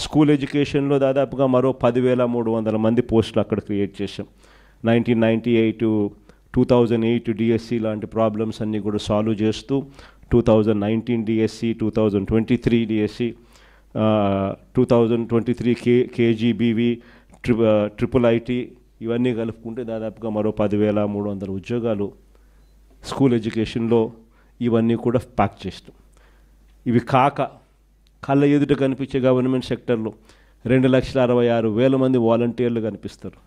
School ఎడ్యుకేషన్లో దాదాపుగా మరో 10,300 మంది పోస్టులు అక్కడ క్రియేట్ చేశాం. 1998 2008 డిఎస్సి లాంటి ప్రాబ్లమ్స్ అన్నీ కూడా సాల్వ్ చేస్తూ 2019 DSC, 2023 DSC, 2023 KGBV, triple IT ఇవన్నీ కలుపుకుంటే దాదాపుగా మరో 10,300 ఉద్యోగాలు స్కూల్ ఎడ్యుకేషన్లో ఇవన్నీ కూడా ప్యాక్ చేస్తాం. ఇవి కాక కళ్ళ ఎదుట కనిపించే గవర్నమెంట్ సెక్టర్లో 2,66,000 మంది వాలంటీర్లు కనిపిస్తారు.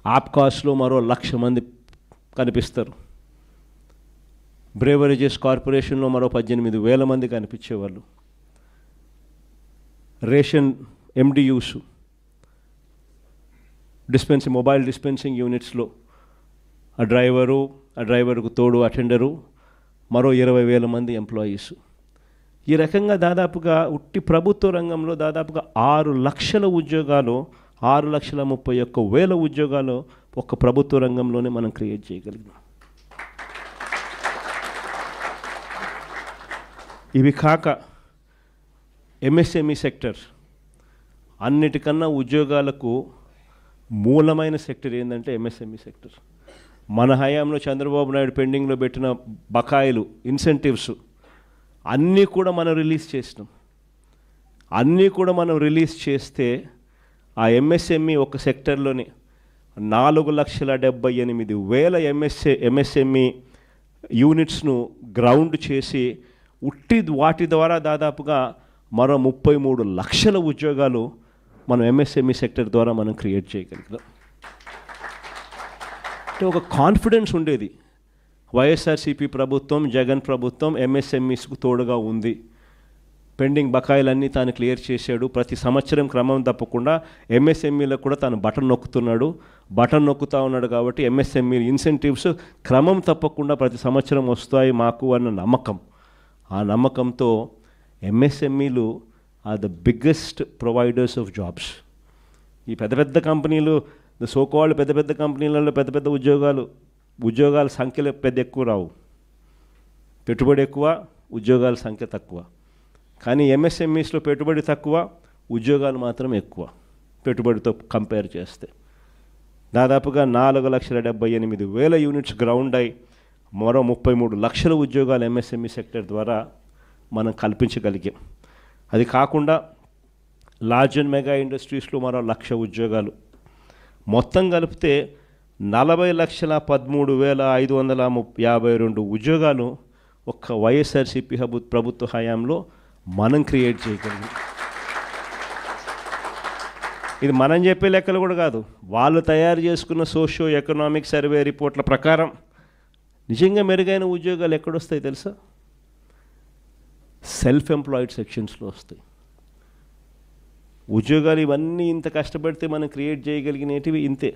ఆప్కాస్లో మరో 1,00,000 మంది కనిపిస్తారు. బ్రేవరేజెస్ కార్పొరేషన్లో మరో 18,000 మంది కనిపించేవాళ్ళు. రేషన్ ఎండియూస్, మొబైల్ డిస్పెన్సింగ్ యూనిట్స్లో ఆ డ్రైవరుకు తోడు అటెండరు మరో 20,000 మంది ఎంప్లాయీస్. ఈ రకంగా దాదాపుగా ఉట్టి ప్రభుత్వ రంగంలో దాదాపుగా 6 లక్షల ఉద్యోగాలు, 6,31,000 ఉద్యోగాలు ఒక్క ప్రభుత్వ రంగంలోనే మనం క్రియేట్ చేయగలిగినాం. ఇవి కాక ఎంఎస్ఎంఈ సెక్టర్ అన్నిటికన్నా ఉద్యోగాలకు మూలమైన సెక్టర్ ఏంటంటే ఎంఎస్ఎంఈ సెక్టర్. మన హయాంలో చంద్రబాబు నాయుడు పెండింగ్లో పెట్టిన బకాయిలు, ఇన్సెంటివ్స్ అన్నీ కూడా మనం రిలీజ్ చేస్తే ఆ ఎంఎస్ఎంఈ ఒక సెక్టర్లోని 4,78,000 ఎంఎస్ఎంఈ యూనిట్స్ను గ్రౌండ్ చేసి ఉట్టి వాటి ద్వారా దాదాపుగా మరో 33 లక్షల ఉద్యోగాలు మనం ఎంఎస్ఎంఈ సెక్టర్ ద్వారా మనం క్రియేట్ చేయగలిగాం. అంటే ఒక కాన్ఫిడెన్స్ ఉండేది, వైఎస్ఆర్సీపీ ప్రభుత్వం, జగన్ ప్రభుత్వం ఎంఎస్ఎంఈస్కు తోడుగా ఉంది, పెండింగ్ బకాయిలన్నీ తాను క్లియర్ చేశాడు, ప్రతి సంవత్సరం క్రమం తప్పకుండా ఎంఎస్ఎంఈలకు కూడా తాను బటన్ నొక్కుతూ ఉన్నాడు. కాబట్టి ఎంఎస్ఎంఈ ఇన్సెంటివ్స్ క్రమం తప్పకుండా ప్రతి సంవత్సరం వస్తాయి మాకు అన్న నమ్మకం. ఆ నమ్మకంతో ఎంఎస్ఎంఈలు are the biggest providers of jobs. ఈ పెద్ద కంపెనీలు, సోకాల్డ్ పెద్ద కంపెనీలలో పెద్ద ఉద్యోగాల సంఖ్యలు ఎక్కువ రావు, పెట్టుబడి ఎక్కువ, ఉద్యోగాల సంఖ్య తక్కువ. కానీ ఎంఎస్ఎంఈస్లో పెట్టుబడి తక్కువ, ఉద్యోగాలు మాత్రం ఎక్కువ పెట్టుబడితో కంపేర్ చేస్తే. దాదాపుగా 4,78,000 యూనిట్స్ గ్రౌండ్ అయి మరో 33 లక్షల ఉద్యోగాలు ఎంఎస్ఎంఈ సెక్టర్ ద్వారా మనం కల్పించగలిగాం. అది కాకుండా లార్జ్ అండ్ మెగా ఇండస్ట్రీస్లో మరో 1,00,000 ఉద్యోగాలు, మొత్తం కలిపితే 40,13,552 ఉద్యోగాలు ఒక్క వైఎస్ఆర్సీపీ ప్రభుత్వ హయాంలో మనం క్రియేట్ చేయగలిగాం. ఇది మనం చెప్పే లెక్కలు కూడా కాదు, వాళ్ళు తయారు చేసుకున్న సోషియో ఎకనామిక్ సర్వే రిపోర్ట్ల ప్రకారం నిజంగా మెరుగైన ఉద్యోగాలు ఎక్కడొస్తాయి తెలుసా? సెల్ఫ్ ఎంప్లాయిడ్ సెక్షన్స్లో వస్తాయి ఉద్యోగాలు. ఇవన్నీ ఇంత కష్టపడితే మనం క్రియేట్ చేయగలిగినవి ఇంతే.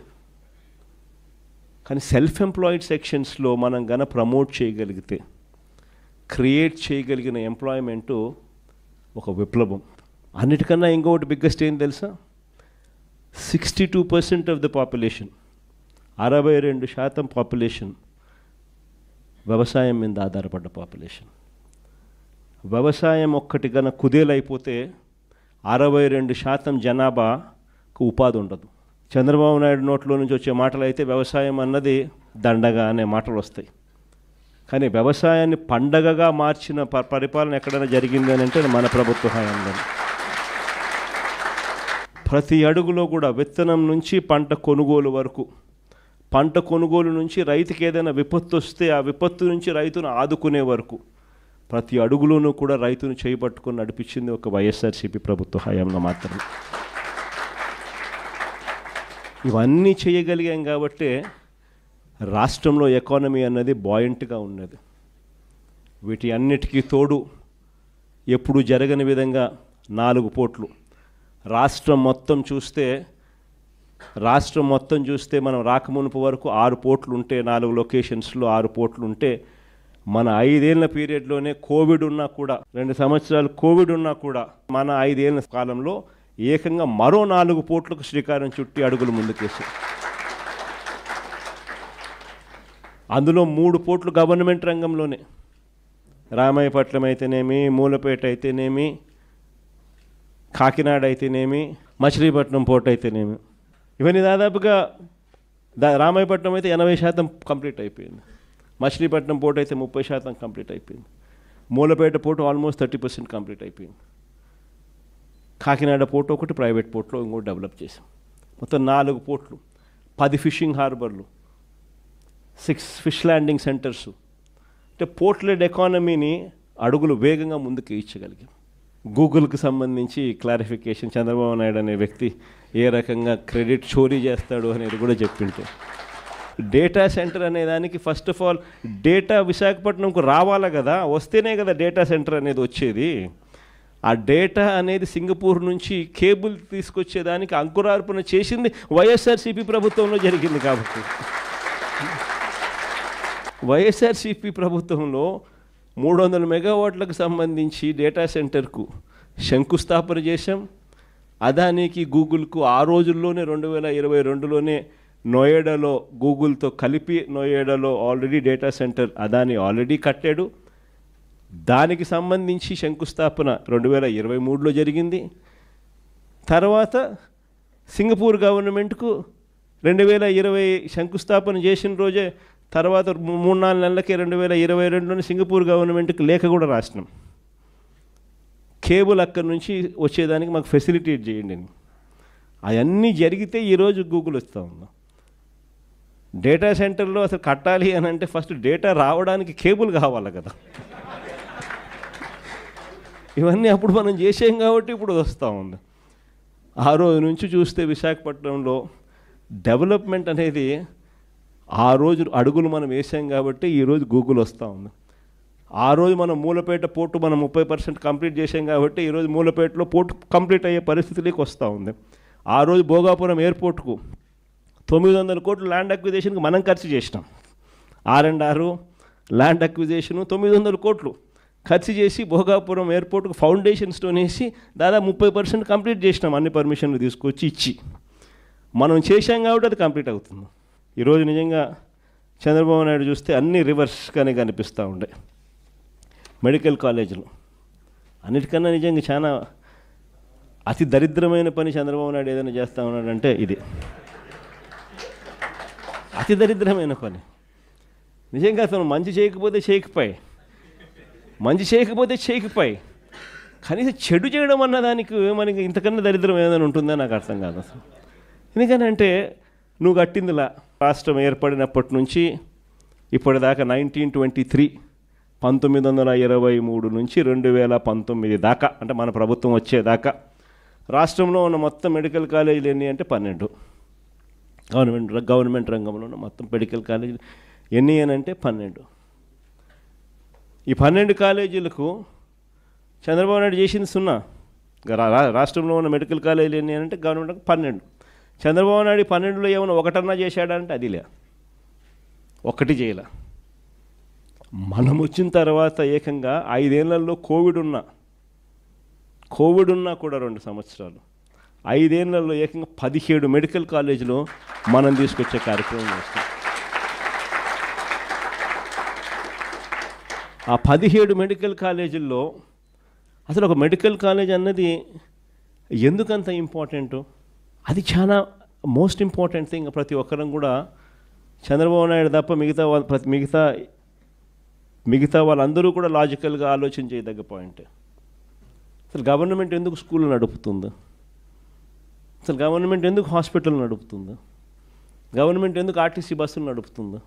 కానీ సెల్ఫ్ ఎంప్లాయిడ్ సెక్షన్స్లో మనం ప్రమోట్ చేయగలిగితే క్రియేట్ చేయగలిగిన ఎంప్లాయ్మెంటు ఒక విప్లవం. అన్నిటికన్నా ఇంకొకటి బిగ్గెస్ట్ ఏం తెలుసా? 62% ఆఫ్ ద పాపులేషన్, 62% పాపులేషన్ వ్యవసాయం మీద ఆధారపడ్డ పాపులేషన్. వ్యవసాయం ఒక్కటి కుదేలైపోతే 62% జనాభాకు ఉపాధి ఉండదు. చంద్రబాబు నాయుడు నోట్లో నుంచి వచ్చే మాటలు అయితే వ్యవసాయం అన్నది దండగా అనే మాటలు వస్తాయి. కానీ వ్యవసాయాన్ని పండగగా మార్చిన పరిపాలన ఎక్కడైనా జరిగింది అని అంటే మన ప్రభుత్వ హయాంలో. ప్రతి అడుగులో కూడా విత్తనం నుంచి పంట కొనుగోలు వరకు, పంట కొనుగోలు నుంచి రైతుకి ఏదైనా విపత్తు వస్తే ఆ విపత్తు నుంచి రైతును ఆదుకునే వరకు ప్రతి అడుగులోనూ కూడా రైతును చేపట్టుకొని నడిపించింది ఒక వైఎస్ఆర్సీపీ ప్రభుత్వ హయాంలో మాత్రమే. ఇవన్నీ చేయగలిగాం కాబట్టి రాష్ట్రంలో ఎకానమీ అన్నది బాయింట్గా ఉన్నది. వీటి అన్నిటికీ తోడు ఎప్పుడు జరగని విధంగా 4 పోర్ట్లు రాష్ట్రం మొత్తం చూస్తే మనం రాకమునుపు వరకు 6 పోర్ట్లు ఉంటే, 4 లొకేషన్స్లో 6 పోర్ట్లు ఉంటే, మన 5 ఏళ్ల పీరియడ్లోనే కోవిడ్ ఉన్నా కూడా, 2 సంవత్సరాలు కోవిడ్ ఉన్నా కూడా మన 5 ఏళ్ల కాలంలో ఏకంగా మరో 4 పోర్ట్లకు శ్రీకారం చుట్టి అడుగులు ముందుకేసి, అందులో 3 పోర్ట్లు గవర్నమెంట్ రంగంలోనే, రామాయపట్నం అయితేనేమి, మూలపేట అయితేనేమి, కాకినాడ అయితేనేమి, మచిలీపట్నం పోర్ట్ అయితేనేమి, ఇవన్నీ దాదాపుగా రామాయపట్నం అయితే 80% కంప్లీట్ అయిపోయింది. మచిలీపట్నం పోర్ట్ అయితే 30% కంప్లీట్ అయిపోయింది. మూలపేట పోర్టు ఆల్మోస్ట్ 30% కంప్లీట్ అయిపోయింది. కాకినాడ పోర్టు ఒకటి ప్రైవేట్ పోర్ట్లో ఇంకోటి డెవలప్ చేసాం. మొత్తం 4 పోర్ట్లు, 10 ఫిషింగ్ హార్బర్లు, 6 ఫిష్ ల్యాండింగ్ సెంటర్స్. అంటే పోర్ట్ లెడ్ ఎకానమీని అడుగులు వేగంగా ముందుకు ఇచ్చగలిగాం. గూగుల్కి సంబంధించి క్లారిఫికేషన్, చంద్రబాబు నాయుడు అనే వ్యక్తి ఏ రకంగా క్రెడిట్ చోరీ చేస్తాడు అనేది కూడా చెప్పింటే, డేటా సెంటర్ అనే దానికి ఫస్ట్ ఆఫ్ ఆల్ డేటా విశాఖపట్నంకు రావాలా కదా, వస్తేనే కదా డేటా సెంటర్ అనేది వచ్చేది. ఆ డేటా అనేది సింగపూర్ నుంచి కేబుల్ తీసుకొచ్చేదానికి అంకురార్పణ చేసింది వైఎస్ఆర్సీపీ ప్రభుత్వంలో జరిగింది. కాబట్టి వైఎస్ఆర్సీపీ ప్రభుత్వంలో 300 మెగావాట్లకు సంబంధించి డేటా సెంటర్కు శంకుస్థాపన చేశాం. అదానికి గూగుల్కు ఆ రోజుల్లోనే 2022లోనే నోయిడాలో గూగుల్తో కలిపి నోయిడాలో already data centre Adani already కట్టాడు. దానికి సంబంధించి శంకుస్థాపన 2023లో జరిగింది. తర్వాత సింగపూర్ గవర్నమెంట్కు 2020 శంకుస్థాపన చేసిన రోజే తర్వాత 3-4 నెలలకే 2022లోనే సింగపూర్ గవర్నమెంట్కి లేఖ కూడా రాసినాం. కేబుల్ అక్కడి నుంచి వచ్చేదానికి మాకు ఫెసిలిటేట్ చేయండి అని. అవన్నీ జరిగితే ఈరోజు గూగుల్ వస్తూ ఉందాం. డేటా సెంటర్లో అసలు కట్టాలి అని అంటే ఫస్ట్ డేటా రావడానికి కేబుల్ కావాలి కదా. ఇవన్నీ అప్పుడు మనం చేసాం కాబట్టి ఇప్పుడు వస్తూ ఉంది. ఆ రోజు నుంచి చూస్తే విశాఖపట్నంలో డెవలప్మెంట్ అనేది ఆ రోజు అడుగులు మనం వేసాం కాబట్టి ఈరోజు గూగుల్ వస్తూ ఉంది. ఆ రోజు మనం మూలపేట పోర్టు మనం 30% కంప్లీట్ చేసాం కాబట్టి ఈరోజు మూలపేటలో పోర్టు కంప్లీట్ అయ్యే పరిస్థితిలోకి వస్తూ ఉంది. ఆ రోజు భోగాపురం ఎయిర్పోర్ట్కు 900 కోట్లు ల్యాండ్ అక్విజిషన్కి మనం ఖర్చు చేసినాం. R&R ల్యాండ్ అక్విజిషను 900 కోట్లు ఖర్చు చేసి భోగాపురం ఎయిర్పోర్ట్కు ఫౌండేషన్ స్టోన్ వేసి దాదాపు 30% కంప్లీట్ చేసినాం. అన్ని పర్మిషన్లు తీసుకొచ్చి ఇచ్చి మనం చేసాం కాబట్టి అది కంప్లీట్ అవుతుంది. ఈరోజు నిజంగా చంద్రబాబు నాయుడు చూస్తే అన్నీ రివర్స్గానే కనిపిస్తూ ఉండే. మెడికల్ కాలేజీలు అన్నిటికన్నా నిజంగా చాలా అతి దరిద్రమైన పని చంద్రబాబు నాయుడు ఏదైనా చేస్తూ ఉన్నాడంటే ఇది అతి దరిద్రమైన పని. నిజంగా అతను మంచి చేయకపోతే చేయకపోయి కనీసం చెడు చేయడం అన్న దానికి మనకి ఇంతకన్నా దరిద్రం ఏదైనా ఉంటుందో నాకు అర్థం కాదు అసలు. ఎందుకనంటే నువ్వు కట్టిందిలా రాష్ట్రం ఏర్పడినప్పటి నుంచి ఇప్పటిదాకా 1923 1923 నుంచి 2019 దాకా అంటే మన ప్రభుత్వం వచ్చేదాకా రాష్ట్రంలో ఉన్న మొత్తం మెడికల్ కాలేజీలు ఎన్ని అంటే 12. గవర్నమెంట్ రంగంలో ఉన్న మొత్తం మెడికల్ కాలేజీలు ఎన్ని అని అంటే 12. ఈ 12 కాలేజీలకు చంద్రబాబు నాయుడు చేసింది 0. రాష్ట్రంలో ఉన్న మెడికల్ కాలేజీలు ఎన్ని అని అంటే గవర్నమెంట్ 12. చంద్రబాబు నాయుడు 12లో ఏమైనా ఒకటన్నా చేశాడంటే అది లే, ఒక్కటి చేయలే. మనం వచ్చిన తర్వాత ఏకంగా 5 ఏళ్లలో కోవిడ్ ఉన్నా కూడా 2 సంవత్సరాలు 5 ఏళ్లలో ఏకంగా 17 మెడికల్ కాలేజీలు మనం తీసుకొచ్చే కార్యక్రమం చేస్తాం. ఆ 17 మెడికల్ కాలేజీల్లో అసలు ఒక మెడికల్ కాలేజ్ అన్నది ఎందుకంత ఇంపార్టెంట్, అది చాలా మోస్ట్ ఇంపార్టెంట్ థింగ్. ప్రతి ఒక్కరం కూడా చంద్రబాబు నాయుడు తప్ప మిగతా వాళ్ళందరూ కూడా లాజికల్గా ఆలోచన చేయదగ్గ పాయింట్. అసలు గవర్నమెంట్ ఎందుకు స్కూల్ నడుపుతుందో, అసలు గవర్నమెంట్ ఎందుకు హాస్పిటల్ నడుపుతుందో, గవర్నమెంట్ ఎందుకు ఆర్టీసీ బస్సులు నడుపుతుందో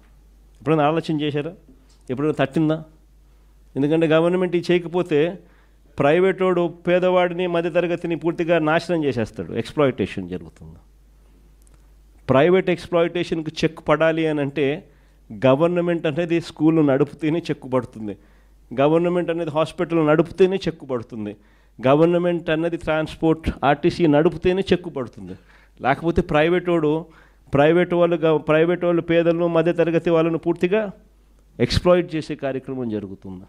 ఎప్పుడైనా ఆలోచన చేశారా? ఎప్పుడైనా తట్టిందా? ఎందుకంటే గవర్నమెంట్ ఇది చేయకపోతే ప్రైవేట్ వాడు పేదవాడిని మధ్యతరగతిని పూర్తిగా నాశనం చేసేస్తాడు. ఎక్స్ప్లాయిటేషన్ జరుగుతుంది. ప్రైవేట్ ఎక్స్ప్లాయిటేషన్కి చెక్ పడాలి అని అంటే గవర్నమెంట్ అనేది స్కూల్ నడుపుతూనే చెక్కు పడుతుంది, గవర్నమెంట్ అనేది హాస్పిటల్ నడుపుతూనే చెక్కు పడుతుంది, గవర్నమెంట్ అన్నది ట్రాన్స్పోర్ట్ ఆర్టీసీ నడుపుతూనే చెక్కు పడుతుంది. లేకపోతే ప్రైవేట్ వాళ్ళు పేదలను మధ్యతరగతి వాళ్ళను పూర్తిగా ఎక్స్ప్లాయిట్ చేసే కార్యక్రమం జరుగుతుంది.